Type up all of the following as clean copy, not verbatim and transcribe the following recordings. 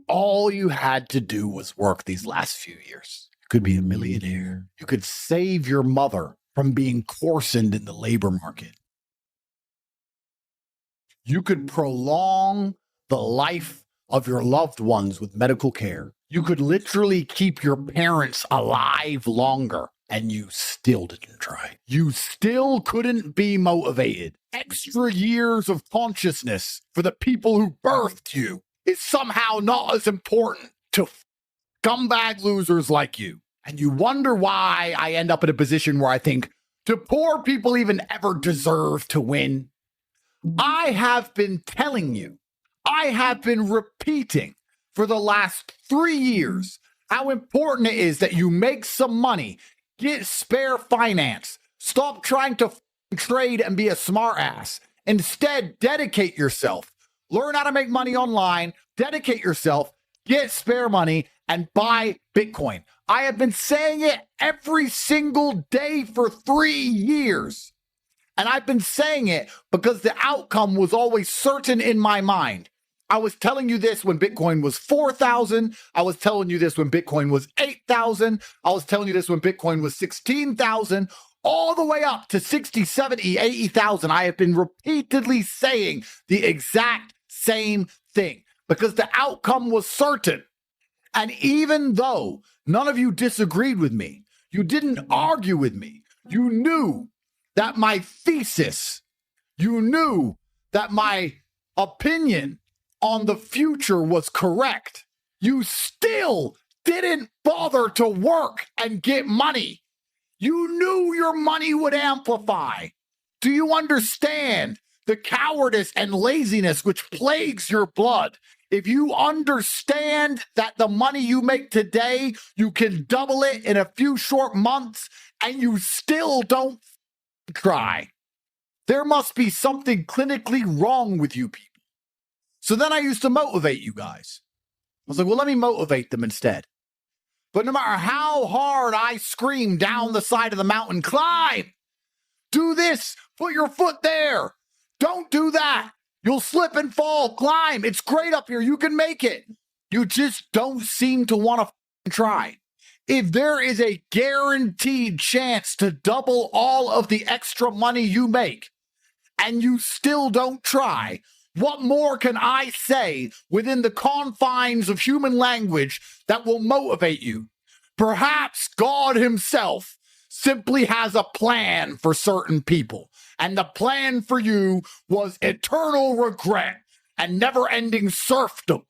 all you had to do was work these last few years. You could be a millionaire. You could save your mother from being coarsened in the labor market. You could prolong the life of your loved ones with medical care. You could literally keep your parents alive longer, and you still didn't try. You still couldn't be motivated. Extra years of consciousness for the people who birthed you is somehow not as important to scumbag losers like you. And you wonder why I end up in a position where I think, do poor people even ever deserve to win? I have been telling you, I have been repeating for the last 3 years how important it is that you make some money, get spare finance, stop trying to trade and be a smartass. Instead, dedicate yourself, learn how to make money online, dedicate yourself, get spare money, and buy Bitcoin. I have been saying it every single day for 3 years. And I've been saying it because the outcome was always certain in my mind. I was telling you this when Bitcoin was 4,000. I was telling you this when Bitcoin was 8,000. I was telling you this when Bitcoin was 16,000, all the way up to 60, 70, 80,000. I have been repeatedly saying the exact same thing because the outcome was certain. And even though none of you disagreed with me, you didn't argue with me, you knew that my thesis, you knew that my opinion on the future was correct, you still didn't bother to work and get money. You knew your money would amplify. Do you understand the cowardice and laziness which plagues your blood? If you understand that the money you make today, you can double it in a few short months, and you still don't try, there must be something clinically wrong with you people. So then I used to motivate you guys. I was like, well, let me motivate them instead. But no matter how hard I scream down the side of the mountain, climb, do this, put your foot there, don't do that, you'll slip and fall, climb, it's great up here, you can make it. You just don't seem to want to try. If there is a guaranteed chance to double all of the extra money you make, and you still don't try, what more can I say within the confines of human language that will motivate you? Perhaps God himself simply has a plan for certain people, and the plan for you was eternal regret and never-ending serfdom.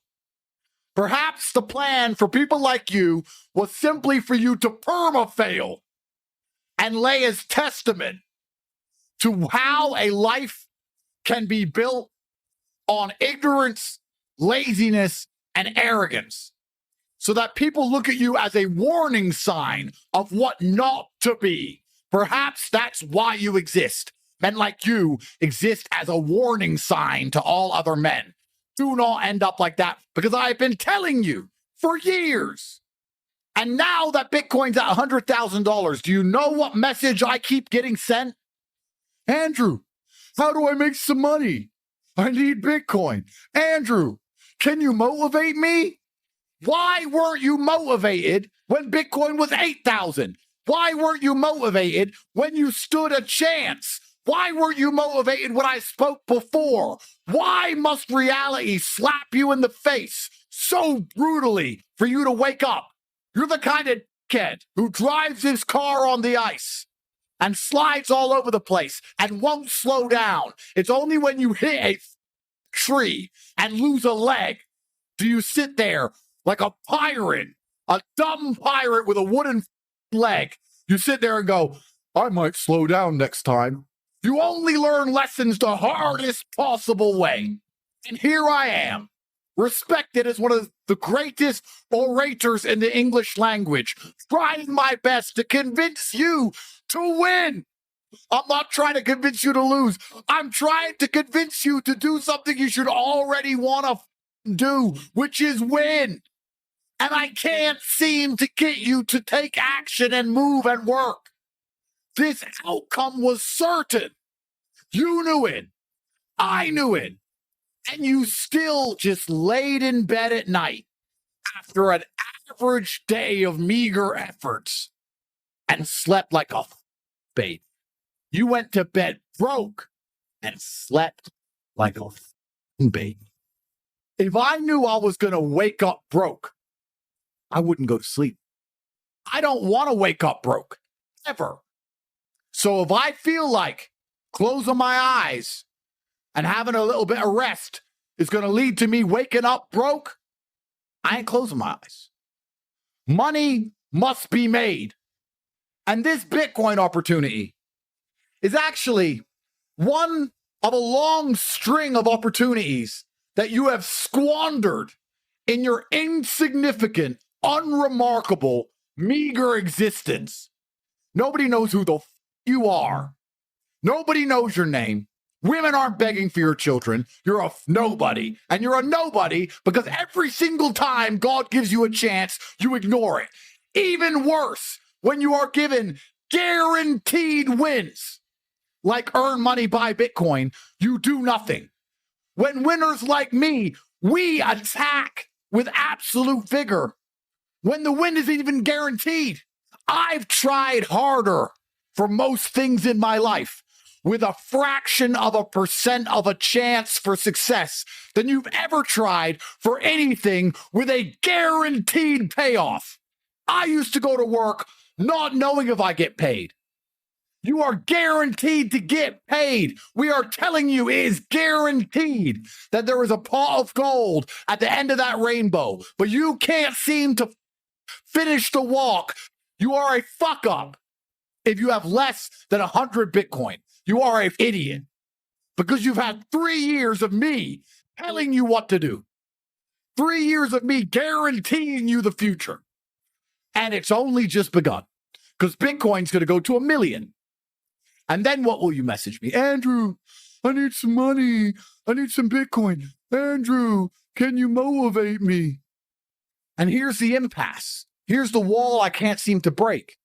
Perhaps the plan for people like you was simply for you to perma-fail and lay as testament to how a life can be built on ignorance, laziness, and arrogance, so that people look at you as a warning sign of what not to be. Perhaps that's why you exist. Men like you exist as a warning sign to all other men. Do not end up like that, because I've been telling you for years. And now that Bitcoin's at $100,000, do you know what message I keep getting sent? Andrew, how do I make some money? I need Bitcoin. Andrew, can you motivate me? Why weren't you motivated when Bitcoin was 8,000? Why weren't you motivated when you stood a chance? Why weren't you motivated when I spoke before? Why must reality slap you in the face so brutally for you to wake up? You're the kind of kid who drives his car on the ice and slides all over the place and won't slow down. It's only when you hit a tree and lose a leg do you sit there like a pirate, a dumb pirate with a wooden leg. You sit there and go, I might slow down next time. You only learn lessons the hardest possible way. And here I am, respected as one of the greatest orators in the English language, trying my best to convince you to win. I'm not trying to convince you to lose. I'm trying to convince you to do something you should already want to do, which is win. And I can't seem to get you to take action and move and work. This outcome was certain. You knew it. I knew it. And you still just laid in bed at night after an average day of meager efforts and slept like a baby. You went to bed broke and slept like a baby. If I knew I was going to wake up broke, I wouldn't go to sleep. I don't want to wake up broke, ever. So if I feel like closing my eyes and having a little bit of rest is going to lead to me waking up broke, I ain't closing my eyes. Money must be made. And this Bitcoin opportunity is actually one of a long string of opportunities that you have squandered in your insignificant, unremarkable, meager existence. Nobody knows who the you are. Nobody knows your name. Women aren't begging for your children. You're a nobody. And you're a nobody because every single time God gives you a chance, you ignore it. Even worse, when you are given guaranteed wins, like earn money, buy Bitcoin, you do nothing. When winners like me, we attack with absolute vigor when the win isn't even guaranteed. I've tried harder for most things in my life with a fraction of a percent of a chance for success than you've ever tried for anything with a guaranteed payoff. I used to go to work not knowing if I get paid. You are guaranteed to get paid. We are telling you it is guaranteed that there is a pot of gold at the end of that rainbow, but you can't seem to finish the walk. You are a fuck up if you have less than 100 Bitcoin. You are an idiot because you've had 3 years of me telling you what to do. 3 years of me guaranteeing you the future. And it's only just begun because Bitcoin's going to go to 1 million. And then what will you message me? Andrew, I need some money. I need some Bitcoin. Andrew, can you motivate me? And here's the impasse. Here's the wall I can't seem to break.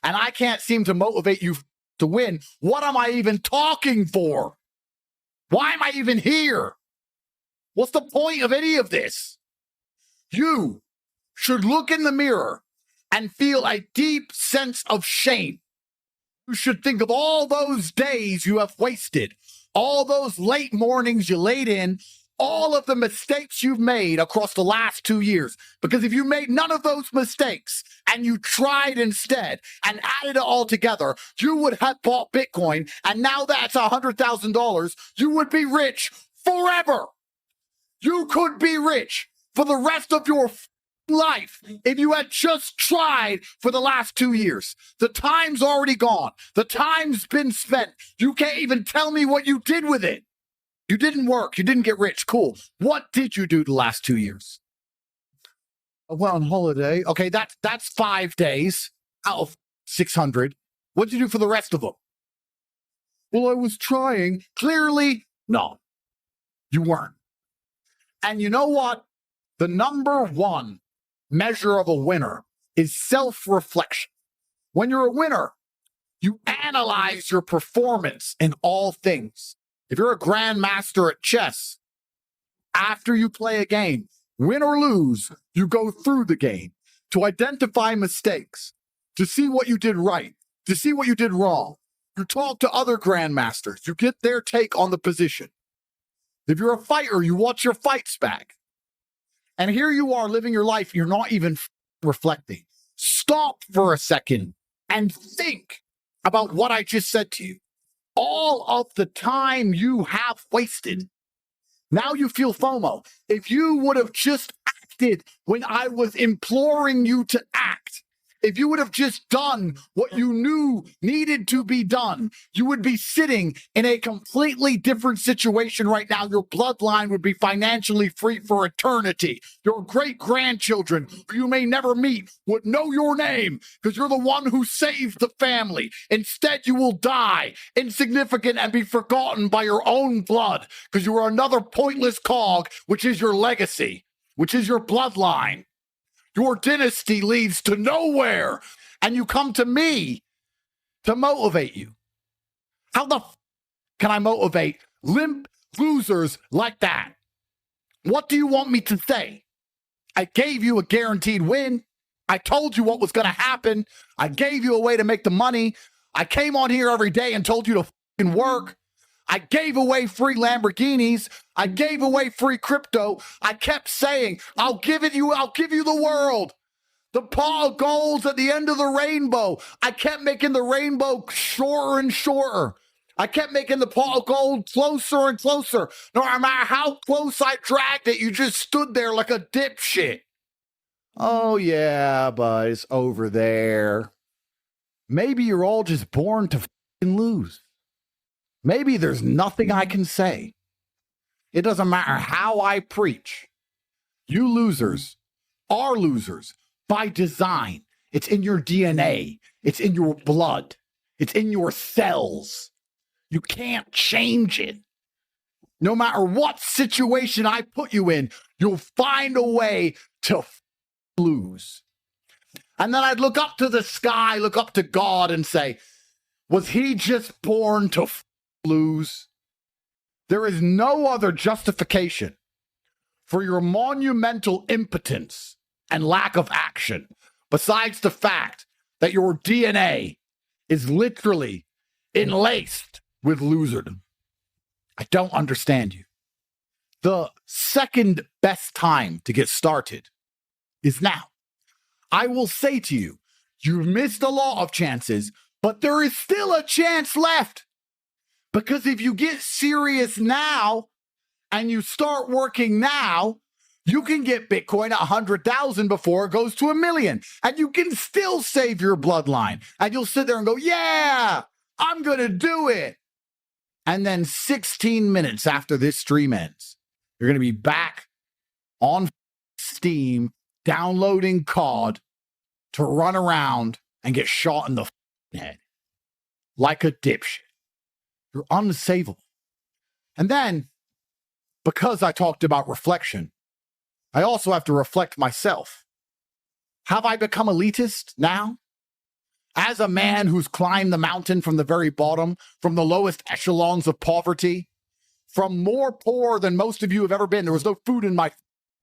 And I can't seem to motivate you to win. What am I even talking for? Why am I even here? What's the point of any of this? You should look in the mirror and feel a deep sense of shame. You should think of all those days you have wasted, all those late mornings you laid in, all of the mistakes you've made across the last 2 years. Because if you made none of those mistakes and you tried instead and added it all together, you would have bought Bitcoin. And now that's $100,000. You would be rich forever. You could be rich for the rest of your life if you had just tried for the last 2 years. The time's already gone. The time's been spent. You can't even tell me what you did with it. You didn't work. You didn't get rich. Cool. What did you do the last 2 years? I went on holiday. Okay, that's 5 days out of 600. What did you do for the rest of them? Well, I was trying. Clearly, no, you weren't. And you know what? The number one measure of a winner is self-reflection. When you're a winner, you analyze your performance in all things. If you're a grandmaster at chess, after you play a game, win or lose, you go through the game to identify mistakes, to see what you did right, to see what you did wrong. You talk to other grandmasters. You get their take on the position. If you're a fighter, you watch your fights back. And here you are living your life. You're not even reflecting. Stop for a second and think about what I just said to you. All of the time you have wasted. Now you feel FOMO. If you would have just acted when I was imploring you to act, if you would have just done what you knew needed to be done, you would be sitting in a completely different situation right now. Your bloodline would be financially free for eternity. Your great-grandchildren, who you may never meet, would know your name because you're the one who saved the family. Instead, you will die insignificant and be forgotten by your own blood because you are another pointless cog, which is your legacy, which is your bloodline. Your dynasty leads to nowhere, and you come to me to motivate you. How the can I motivate limp losers like that? What do you want me to say? I gave you a guaranteed win. I told you what was going to happen. I gave you a way to make the money. I came on here every day and told you to fucking work. I gave away free Lamborghinis. I gave away free crypto. I kept saying, I'll give you the world. The pot of gold's at the end of the rainbow. I kept making the rainbow shorter and shorter. I kept making the pot of gold closer and closer. No matter how close I dragged it, you just stood there like a dipshit. Oh, yeah, but it's over there. Maybe you're all just born to fucking lose. Maybe there's nothing I can say. It doesn't matter how I preach. You losers are losers by design. It's in your DNA. It's in your blood. It's in your cells. You can't change it. No matter what situation I put you in, you'll find a way to lose. And then I'd look up to the sky, look up to God and say, was he just born to lose? There is no other justification for your monumental impotence and lack of action besides the fact that your DNA is literally enlaced with loserdom. I don't understand you. The second best time to get started is now. I will say to you, you've missed a lot of chances, but there is still a chance left. Because if you get serious now and you start working now, you can get Bitcoin at 100,000 before it goes to 1 million. And you can still save your bloodline. And you'll sit there and go, yeah, I'm going to do it. And then 16 minutes after this stream ends, you're going to be back on Steam downloading COD to run around and get shot in the head like a dipshit. You're unsavable. And then, because I talked about reflection, I also have to reflect myself. Have I become elitist now? As a man who's climbed the mountain from the very bottom, from the lowest echelons of poverty, from more poor than most of you have ever been. There was no food in my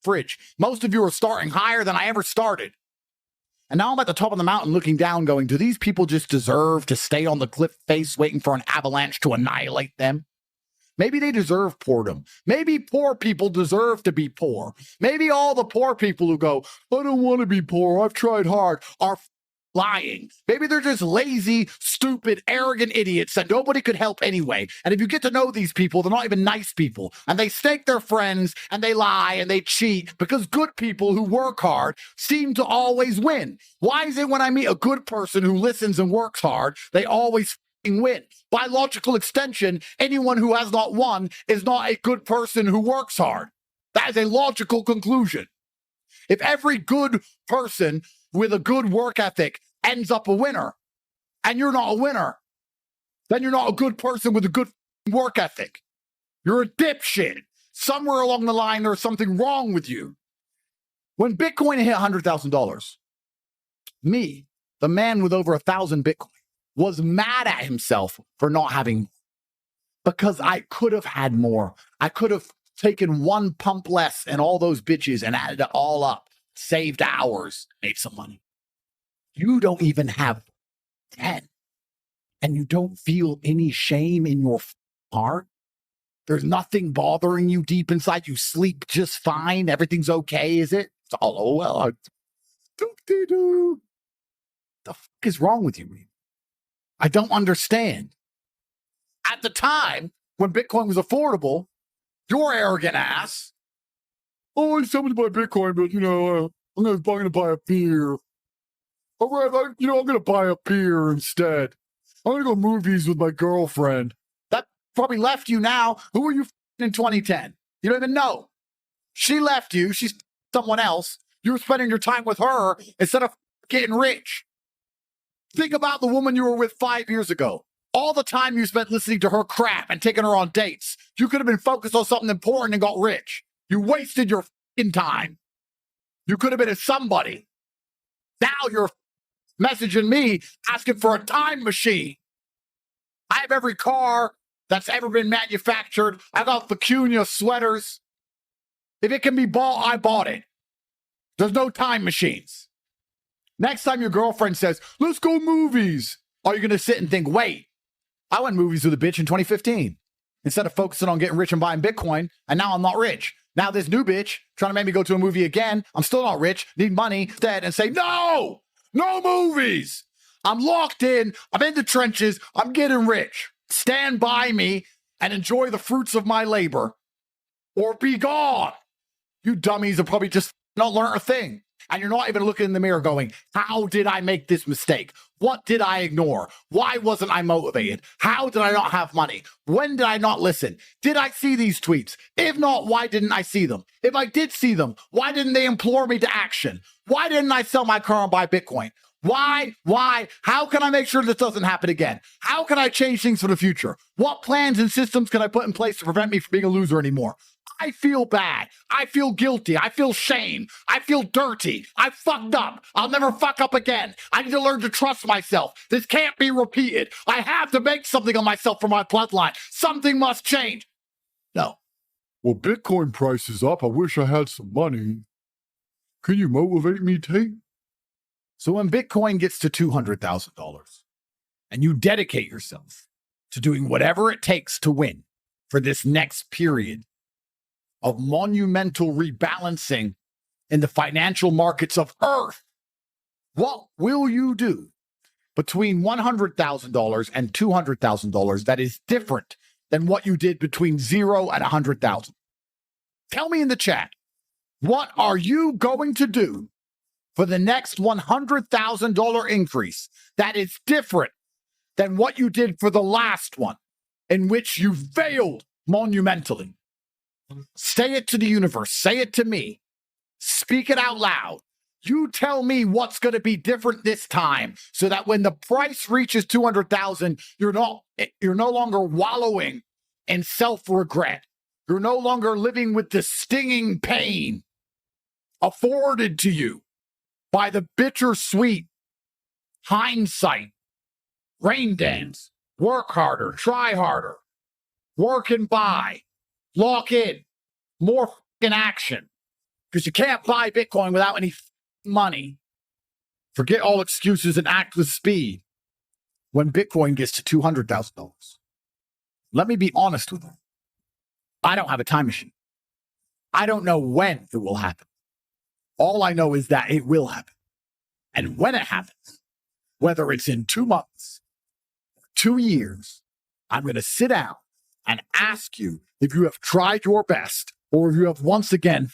fridge. Most of you are starting higher than I ever started. And now I'm at the top of the mountain looking down going, do these people just deserve to stay on the cliff face waiting for an avalanche to annihilate them? Maybe they deserve boredom. Maybe poor people deserve to be poor. Maybe all the poor people who go, I don't want to be poor, I've tried hard, are lying. Maybe they're just lazy, stupid, arrogant idiots that nobody could help anyway. And if you get to know these people, they're not even nice people. And they stake their friends, and they lie, and they cheat, because good people who work hard seem to always win. Why is it when I meet a good person who listens and works hard, they always win? By logical extension, anyone who has not won is not a good person who works hard. That is a logical conclusion. If every good person with a good work ethic ends up a winner, and you're not a winner, then you're not a good person with a good work ethic. You're a dipshit. Somewhere along the line, there's something wrong with you. When Bitcoin hit $100,000, me, the man with over 1,000 Bitcoin, was mad at himself for not having, because I could have had more. I could have taken one pump less and all those bitches and added it all up, saved hours, made some money. You don't even have 10, and you don't feel any shame in your heart. There's nothing bothering you deep inside. You sleep just fine. Everything's okay, is it? It's all, oh, well, the fuck is wrong with you? I don't understand. At the time when Bitcoin was affordable, your arrogant ass, oh, it's something to buy Bitcoin, but I'm going to buy a beer. All right, I'm going to buy a beer instead. I'm going to go movies with my girlfriend. That probably left you now. Who were you in 2010? You don't even know. She left you. She's someone else. You were spending your time with her instead of getting rich. Think about the woman you were with 5 years ago. All the time you spent listening to her crap and taking her on dates. You could have been focused on something important and got rich. You wasted your time. You could have been a somebody. Now you're messaging me asking for a time machine. I have every car that's ever been manufactured. I got Vicuña sweaters. If it can be bought, I bought it. There's no time machines. Next time your girlfriend says, let's go movies, are you going to sit and think, wait, I went movies with a bitch in 2015 instead of focusing on getting rich and buying Bitcoin, and now I'm not rich. Now this new bitch trying to make me go to a movie again. I'm still not rich, need money instead, and say, no movies. I'm locked in. I'm in the trenches. I'm getting rich. Stand by me and enjoy the fruits of my labor or be gone. You dummies have probably just not learned a thing. And you're not even looking in the mirror going, how did I make this mistake? What did I ignore? Why wasn't I motivated? How did I not have money? When did I not listen? Did I see these tweets? If not, why didn't I see them? If I did see them, why didn't they implore me to action? Why didn't I sell my car and buy Bitcoin? Why? How can I make sure this doesn't happen again? How can I change things for the future? What plans and systems can I put in place to prevent me from being a loser anymore? I feel bad. I feel guilty. I feel shame. I feel dirty. I fucked up. I'll never fuck up again. I need to learn to trust myself. This can't be repeated. I have to make something of myself for my bloodline. Something must change. No. Well, Bitcoin price is up. I wish I had some money. Can you motivate me, Tate? So when Bitcoin gets to $200,000 and you dedicate yourself to doing whatever it takes to win for this next period of monumental rebalancing in the financial markets of Earth, what will you do between $100,000 and $200,000 that is different than what you did between 0 and 100,000? Tell me in the chat, what are you going to do for the next $100,000 increase that is different than what you did for the last one, in which you failed monumentally? Say it to the universe. Say it to me. Speak it out loud. You tell me what's going to be different this time so that when the price reaches 200,000, you're no longer wallowing in self-regret. You're no longer living with the stinging pain afforded to you by the bittersweet hindsight. Rain dance. Work harder. Try harder. Work and buy. Lock in. More fucking action. Because you can't buy Bitcoin without any money. Forget all excuses and act with speed when Bitcoin gets to $200,000. Let me be honest with you. I don't have a time machine. I don't know when it will happen. All I know is that it will happen. And when it happens, whether it's in 2 months, 2 years, I'm going to sit down and ask you if you have tried your best or if you have once again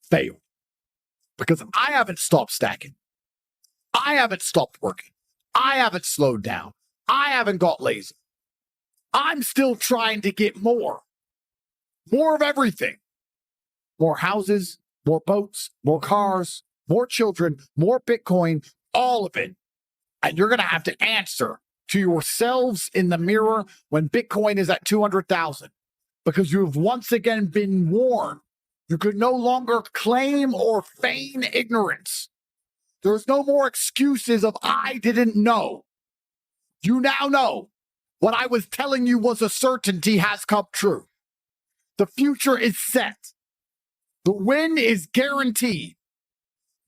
failed. Because I haven't stopped stacking. I haven't stopped working. I haven't slowed down. I haven't got lazy. I'm still trying to get more. More of everything. More houses, more boats, more cars, more children, more Bitcoin, all of it. And you're going to have to answer to yourselves in the mirror when Bitcoin is at 200,000. Because you've once again been warned. You could no longer claim or feign ignorance. There's no more excuses of I didn't know. You now know what I was telling you was a certainty has come true. The future is set. The win is guaranteed.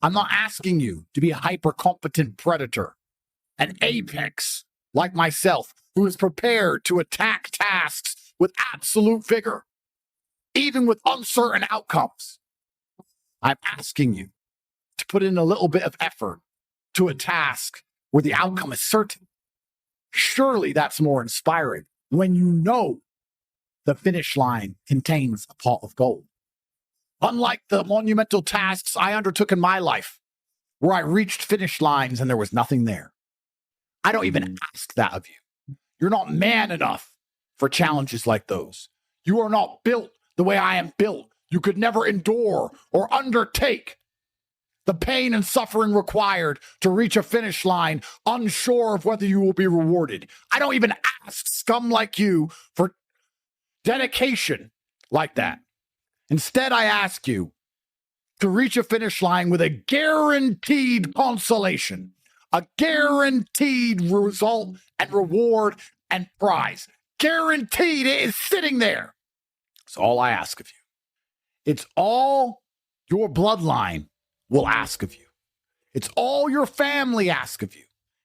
I'm not asking you to be a hyper-competent predator, an apex like myself, who is prepared to attack tasks with absolute vigor, even with uncertain outcomes. I'm asking you to put in a little bit of effort to a task where the outcome is certain. Surely that's more inspiring when you know the finish line contains a pot of gold. Unlike the monumental tasks I undertook in my life, where I reached finish lines and there was nothing there. I don't even ask that of you. You're not man enough for challenges like those. You are not built the way I am built. You could never endure or undertake the pain and suffering required to reach a finish line, unsure of whether you will be rewarded. I don't even ask scum like you for dedication like that. Instead, I ask you to reach a finish line with a guaranteed consolation, a guaranteed result and reward and prize. Guaranteed, it is sitting there. It's all I ask of you. It's all your bloodline will ask of you. It's all your family ask of you.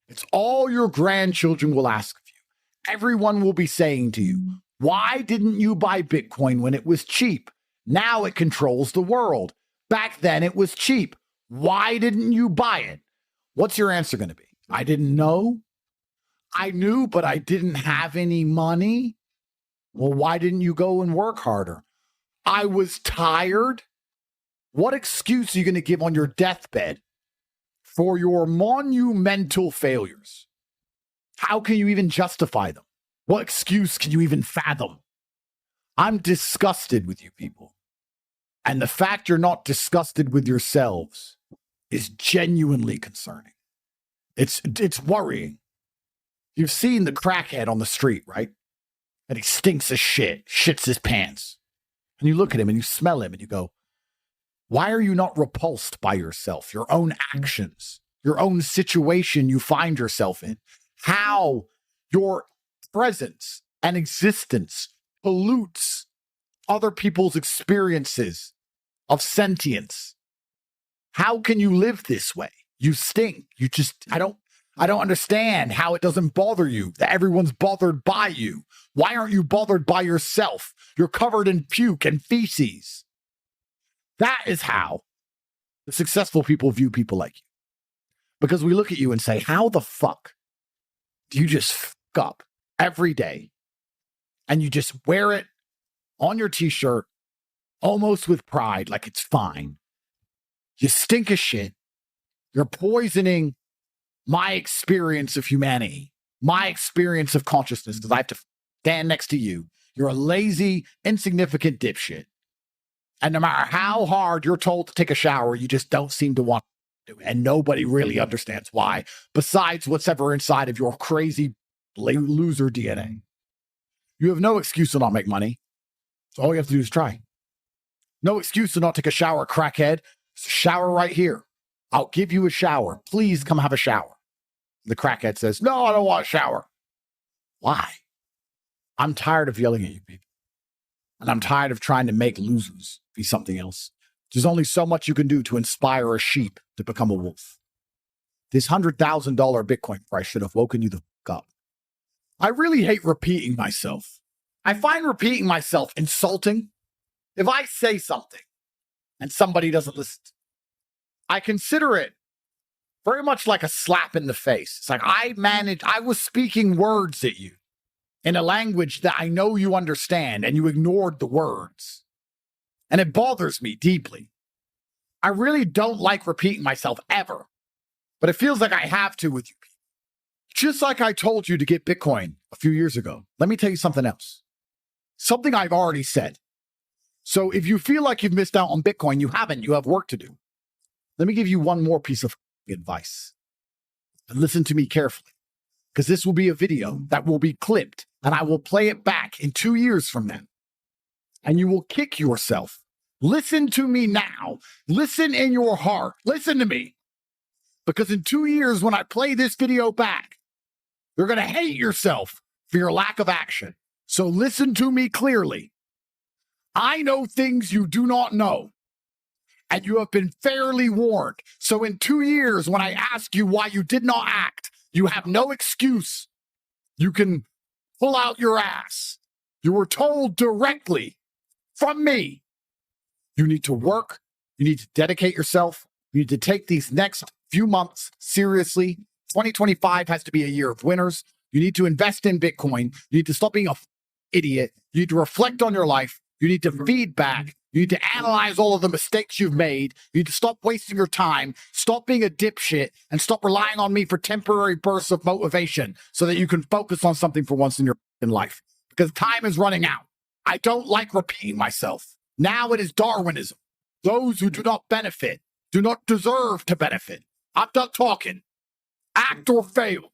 It's all your grandchildren will ask of you. Everyone will be saying to you, why didn't you buy Bitcoin when it was cheap? Now it controls the world. Back then it was cheap. Why didn't you buy it? What's your answer going to be? I didn't know. I knew, but I didn't have any money. Well, why didn't you go and work harder? I was tired. What excuse are you going to give on your deathbed for your monumental failures? How can you even justify them? What excuse can you even fathom? I'm disgusted with you people. And the fact you're not disgusted with yourselves is genuinely concerning. It's worrying. You've seen the crackhead on the street, right? And he stinks of shit, shits his pants. And you look at him and you smell him and you go, why are you not repulsed by yourself, your own actions, your own situation you find yourself in? How your presence and existence pollutes other people's experiences of sentience. How can you live this way? You stink. I don't understand how it doesn't bother you that everyone's bothered by you. Why aren't you bothered by yourself? You're covered in puke and feces. That is how the successful people view people like you. Because we look at you and say, how the fuck do you just fuck up every day and you just wear it on your t-shirt almost with pride like it's fine? You stink of shit. You're poisoning my experience of humanity, my experience of consciousness, because I have to stand next to you. You're a lazy, insignificant dipshit. And no matter how hard you're told to take a shower, you just don't seem to want to do it. And nobody really understands why, besides what's ever inside of your crazy loser DNA. You have no excuse to not make money. So all you have to do is try. No excuse to not take a shower, crackhead. It's a shower right here. I'll give you a shower. Please come have a shower. The crackhead says, no, I don't want a shower. Why? I'm tired of yelling at you people. And I'm tired of trying to make losers be something else. There's only so much you can do to inspire a sheep to become a wolf. This $100,000 Bitcoin price should have woken you the fuck up. I really hate repeating myself. I find repeating myself insulting. If I say something and somebody doesn't listen, I consider it very much like a slap in the face. It's like I was speaking words at you in a language that I know you understand, and you ignored the words. And it bothers me deeply. I really don't like repeating myself ever, but it feels like I have to with you people. Just like I told you to get Bitcoin a few years ago. Let me tell you something else. Something I've already said. So if you feel like you've missed out on Bitcoin, you haven't. You have work to do. Let me give you one more piece of advice. And listen to me carefully, because this will be a video that will be clipped, and I will play it back in 2 years from now. And you will kick yourself. Listen to me now. Listen in your heart. Listen to me. Because in 2 years, when I play this video back, you're going to hate yourself for your lack of action. So listen to me clearly. I know things you do not know, and you have been fairly warned. So in 2 years, when I ask you why you did not act, you have no excuse. You can pull out your ass. You were told directly from me, you need to work. You need to dedicate yourself. You need to take these next few months seriously. 2025 has to be a year of winners. You need to invest in Bitcoin. You need to stop being an idiot. You need to reflect on your life. You need to feedback. You need to analyze all of the mistakes you've made. You need to stop wasting your time, stop being a dipshit, and stop relying on me for temporary bursts of motivation so that you can focus on something for once in your life. Because time is running out. I don't like repeating myself. Now it is Darwinism. Those who do not benefit do not deserve to benefit. I'm done talking. Act or fail.